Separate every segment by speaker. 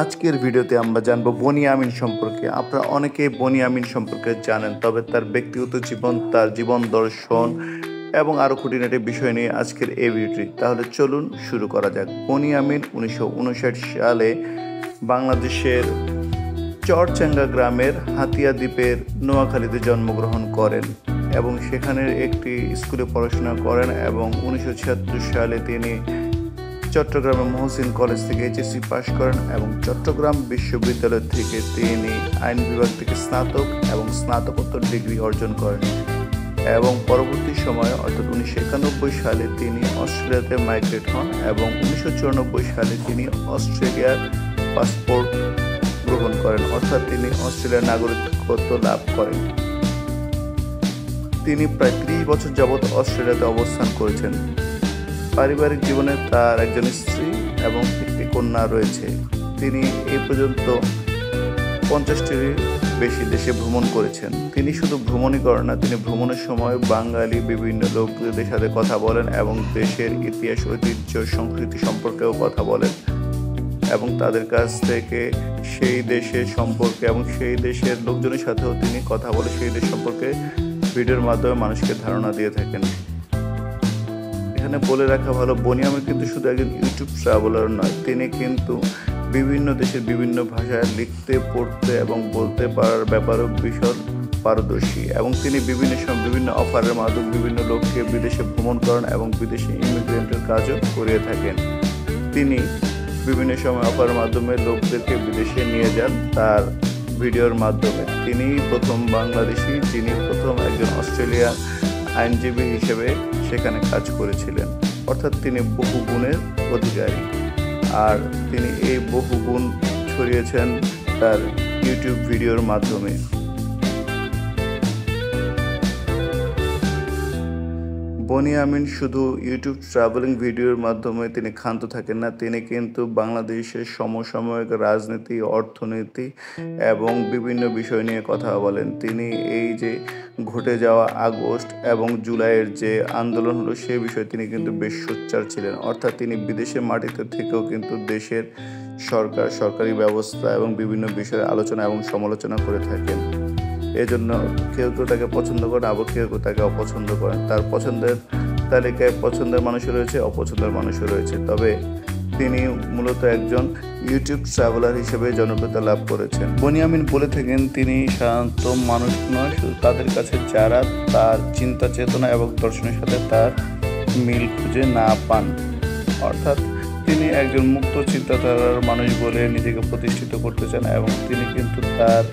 Speaker 1: আজকের ভিডিওতে আমরা জানবো বনি আমিন সম্পর্কে। আপনারা অনেকেই বনি আমিন সম্পর্কে জানেন, তবে তার ব্যক্তিগত জীবন, তার জীবন দর্শন এবং আরও খুঁটিনাটি বিষয় নিয়ে আজকের এই ভিডিওটি। তাহলে চলুন শুরু করা যাক। বনি আমিন 1959 সালে বাংলাদেশের চরচাঙ্গা গ্রামের হাতিয়া দ্বীপের নোয়াখালীতে জন্মগ্রহণ করেন এবং সেখানের একটি স্কুলে পড়াশোনা করেন এবং 1976 সালে তিনি চট্টগ্রামের মহসিন কলেজ থেকে এইচএসসি পাশ করেন এবং চট্টগ্রাম বিশ্ববিদ্যালয় থেকে তিনি আইন বিভাগ থেকে স্নাতক এবং স্নাতকোত্তর ডিগ্রি অর্জন করেন এবং পরবর্তী সময়ে অর্থাৎ 1991 সালে তিনি অস্ট্রেলিয়াতে মাইগ্রেট হন এবং 1994 সালে তিনি অস্ট্রেলিয়ার পাসপোর্ট গ্রহণ করেন, অর্থাৎ তিনি অস্ট্রেলিয়ার নাগরিকত্ব লাভ করেন। তিনি প্রায় 30 বছর যাবৎ অস্ট্রেলিয়াতে অবস্থান করেছেন। পারিবারিক জীবনে তার একজন স্ত্রী এবং একটি কন্যা রয়েছে। তিনি এই পর্যন্ত 50টির বেশি দেশে ভ্রমণ করেছেন। তিনি শুধু ভ্রমণই করেন না, তিনি ভ্রমণের সময় বাঙালি বিভিন্ন লোকদের সাথে কথা বলেন এবং দেশের ইতিহাস, ঐতিহ্য, সংস্কৃতি সম্পর্কেও কথা বলেন এবং তাদের কাছ থেকে সেই দেশের সম্পর্কে এবং সেই দেশের লোকজনের সাথেও তিনি কথা বলে সেই দেশ সম্পর্কে ভিডিওর মাধ্যমে মানুষকে ধারণা দিয়ে থাকেন। এখানে বলে রাখা ভালো, বনি আমিন কিন্তু শুধু একজন ইউটিউব ট্রাভেলার নয়, তিনি কিন্তু বিভিন্ন দেশের বিভিন্ন ভাষায় লিখতে, পড়তে এবং বলতে পারার ব্যাপারেও ভীষণ পারদর্শী এবং তিনি বিভিন্ন অফারের মাধ্যমে বিভিন্ন লোককে বিদেশে ভ্রমণ করেন এবং বিদেশি ইমিগ্রেন্টের কাজও করে থাকেন। তিনি বিভিন্ন সময় অফারের মাধ্যমে লোকদেরকে বিদেশে নিয়ে যান তার ভিডিওর মাধ্যমে। তিনি প্রথম বাংলাদেশি যিনি প্রথম একজন অস্ট্রেলিয়ান আইনজীবী হিসেবে সেখানে কাজ করেছিলেন, অর্থাৎ তিনি বহু গুণের অধিকারী আর তিনি এই বহু গুণ ছড়িয়েছেন তার ইউটিউব ভিডিওর মাধ্যমে। বনি আমিন শুধু ইউটিউব ট্রাভেলিং ভিডিওর মাধ্যমে তিনি ক্ষান্ত থাকেন না, তিনি কিন্তু বাংলাদেশের সমসাময়িক রাজনীতি, অর্থনীতি এবং বিভিন্ন বিষয় নিয়ে কথা বলেন। তিনি এই যে ঘটে যাওয়া আগস্ট এবং জুলাইয়ের যে আন্দোলন হলো সে বিষয়ে তিনি কিন্তু বেশ সোচ্চার ছিলেন, অর্থাৎ তিনি বিদেশের মাটিতে থেকেও কিন্তু দেশের সরকারি ব্যবস্থা এবং বিভিন্ন বিষয়ে আলোচনা এবং সমালোচনা করে থাকেন। এজন্য কেউ তাকে পছন্দ করেন, আবার কেউ তাকে অপছন্দ করেন। তার পছন্দের তালিকায় পছন্দের মানুষও রয়েছে, অপছন্দের মানুষও রয়েছে, তবে তিনি মূলত একজন ইউটিউব ট্রাভেলার হিসেবে জনপ্রিয়তা লাভ করেছেন। বনি আমিন বলে থাকেন তিনি সাধারণত মানুষ নয়, শুধু তাদের কাছে যারা তার চিন্তা চেতনা এবং দর্শনের সাথে তার মিল খুঁজে না পান, অর্থাৎ তিনি একজন মুক্ত চিন্তাধারার মানুষ বলে নিজেকে প্রতিষ্ঠিত করতে চান এবং তিনি কিন্তু তার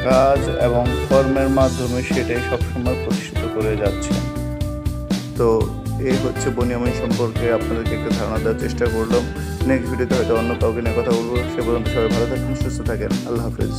Speaker 1: কাজ এবং কর্মের মাধ্যমে সেটাই সবসময় প্রতিষ্ঠিত করে যাচ্ছেন। তো এই হচ্ছে বনি আমিন সম্পর্কে আপনাদেরকে একটা ধারণা দেওয়ার চেষ্টা করলাম। নেক্সট ভিডিওতে হয়তো অন্য কাউকে নিয়ে কথা বলবো। সে পর্যন্ত সবাই ভালো থাকুন, সুস্থ থাকেন। আল্লাহ হাফেজ।